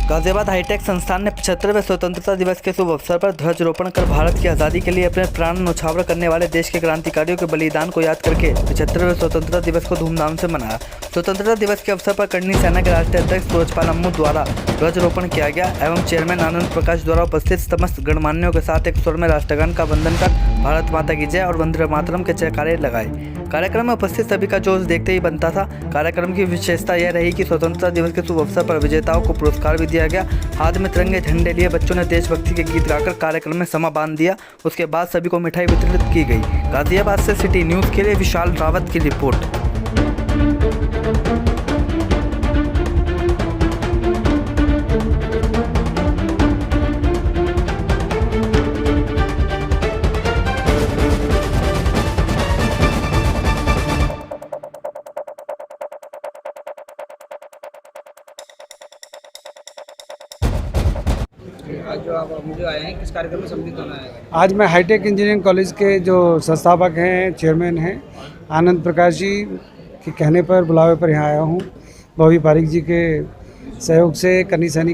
Ghaziabad hi tech संस्थान ने 75वें स्वतंत्रता दिवस के शुभ अवसर पर ध्वजारोपण कर भारत की आज़ादी के लिए अपने प्राण न्यौछावर करने वाले देश के क्रांतिकारियों के बलिदान को याद करके 75वें स्वतंत्रता दिवस को धूमधाम से मनाया। स्वतंत्रता दिवस के अवसर पर करनी सेना के राष्ट्रीय अध्यक्ष सूरजपाल अम्मू द्वारा ध्वजारोपण किया गया एवं चेयरमैन आनंद प्रकाश द्वारा उपस्थित समस्त गणमान्यों के साथ एक स्वर में राष्ट्रगान का वंदन कर भारत माता की जय और वंदे मातरम के जयकारे लगाए। कार्यक्रम में उपस्थित सभी का जोश देखते ही बनता था। कार्यक्रम की विशेषता यह रही कि स्वतंत्रता दिवस के शुभ अवसर पर विजेताओं को पुरस्कार भी दिया गया। हाथ में तिरंगे झंडे लिए बच्चों ने देशभक्ति के गीत गाकर कार्यक्रम में समा बांध दिया। उसके बाद सभी को मिठाई वितरित की गई। गाजियाबाद से सिटी न्यूज़ के लिए विशाल रावत की रिपोर्ट। आज जो आप मुझे आए हैं किस कार्यक्रम में सम्मिलित होना है? आज मैं हाईटेक इंजीनियरिंग कॉलेज के जो संस्थापक हैं, चेयरमैन हैं, आनंद प्रकाश जी के कहने पर, बुलावे पर यहाँ आया हूँ। बॉबी पारिक जी के सहयोग से करनी सेना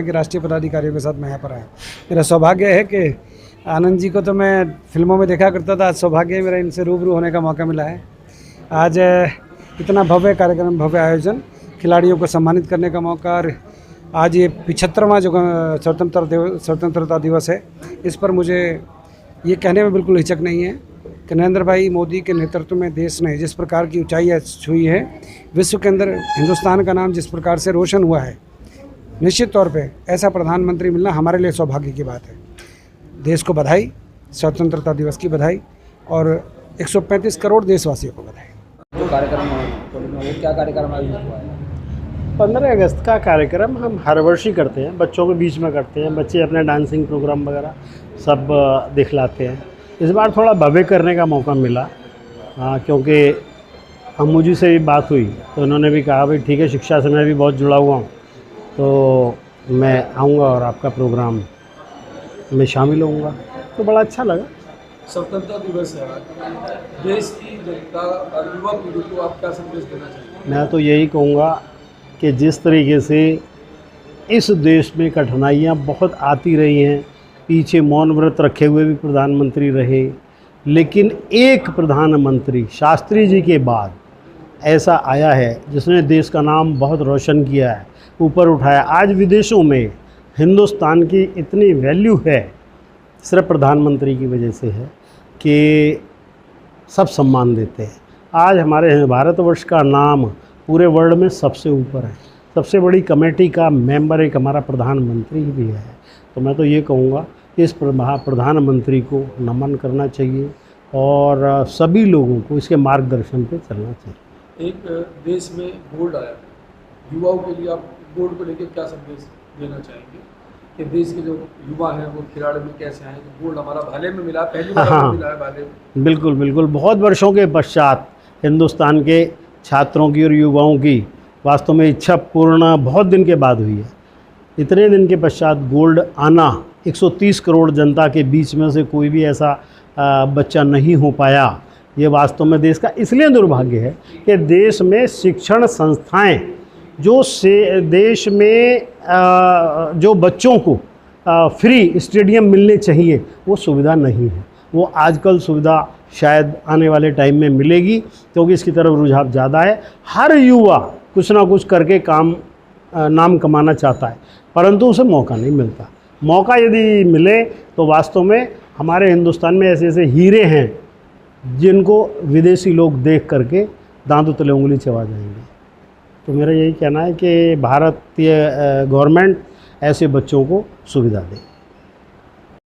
के राष्ट्रीय पदाधिकारियों के साथ मैं यहाँ पर आया। मेरा सौभाग्य है कि आनंद जी को तो मैं फिल्मों में देखा करता था, आज सौभाग्य है मेरा इनसे रूबरू होने का मौका मिला है। आज इतना भव्य कार्यक्रम, भव्य आयोजन, खिलाड़ियों को सम्मानित करने का मौका, और आज ये 75वां जो स्वतंत्रता दिवस है, इस पर मुझे ये कहने में बिल्कुल हिचक नहीं है कि नरेंद्र भाई मोदी के नेतृत्व में देश ने जिस प्रकार की ऊंचाई छुई है, विश्व के अंदर हिंदुस्तान का नाम जिस प्रकार से रोशन हुआ है, निश्चित तौर पे ऐसा प्रधानमंत्री मिलना हमारे लिए सौभाग्य की बात है। देश को बधाई, स्वतंत्रता दिवस की बधाई और 135 करोड़ देशवासियों को बधाई। जो कार्यक्रम वो क्या कार्यक्रम आयोजित हुआ है? 15 अगस्त का कार्यक्रम हम हर वर्ष ही करते हैं, बच्चों के बीच में करते हैं। बच्चे अपने डांसिंग प्रोग्राम वगैरह सब दिखलाते हैं। इस बार थोड़ा भव्य करने का मौका मिला, क्योंकि अम्मू जी से भी बात हुई तो उन्होंने भी कहा भाई ठीक है, शिक्षा से मैं भी बहुत जुड़ा हुआ हूँ, तो मैं आऊँगा और आपका प्रोग्राम में शामिल होऊंगा, तो बड़ा अच्छा लगा। स्वतंत्रता दिवस है, देश की जनता और युवा पीढ़ी को आप क्या संदेश देना चाहिए? मैं तो यही कहूँगा कि जिस तरीके से इस देश में कठिनाइयाँ बहुत आती रही हैं, पीछे मौन व्रत रखे हुए भी प्रधानमंत्री रहे, लेकिन एक प्रधानमंत्री शास्त्री जी के बाद ऐसा आया है जिसने देश का नाम बहुत रोशन किया है, ऊपर उठाया। आज विदेशों में हिंदुस्तान की इतनी वैल्यू है, सिर्फ प्रधानमंत्री की वजह से है कि सब सम्मान देते हैं। आज हमारे भारतवर्ष का नाम पूरे वर्ल्ड में सबसे ऊपर है। सबसे बड़ी कमेटी का मेंबर एक हमारा प्रधानमंत्री भी है। तो मैं तो ये कहूँगा कि इस प्रधानमंत्री को नमन करना चाहिए और सभी लोगों को इसके मार्गदर्शन पे चलना चाहिए। एक देश में बोर्ड आया, युवाओं के लिए आप बोर्ड को लेकर क्या संदेश देना चाहेंगे कि देश के जो युवा हैं वो खिलाड़ी में कैसे आए? तो बोर्ड हमारा भाले में मिला, पहली बार मिला है भाले में। बिल्कुल बिल्कुल, बहुत वर्षों के पश्चात हिंदुस्तान के छात्रों की और युवाओं की वास्तव में इच्छा पूर्ण बहुत दिन के बाद हुई है। इतने दिन के पश्चात गोल्ड आना, 130 करोड़ जनता के बीच में से कोई भी ऐसा बच्चा नहीं हो पाया, ये वास्तव में देश का इसलिए दुर्भाग्य है कि देश में शिक्षण संस्थाएं देश में जो बच्चों को फ्री स्टेडियम मिलने चाहिए, वो सुविधा नहीं है। वो आजकल सुविधा शायद आने वाले टाइम में मिलेगी, क्योंकि इसकी तरफ रुझान ज़्यादा है। हर युवा कुछ ना कुछ करके नाम कमाना चाहता है, परंतु उसे मौका नहीं मिलता। मौका यदि मिले तो वास्तव में हमारे हिंदुस्तान में ऐसे ऐसे हीरे हैं जिनको विदेशी लोग देख करके दांतों तले उंगली चबा जाएंगे। तो मेरा यही कहना है कि भारतीय गवर्नमेंट ऐसे बच्चों को सुविधा दे।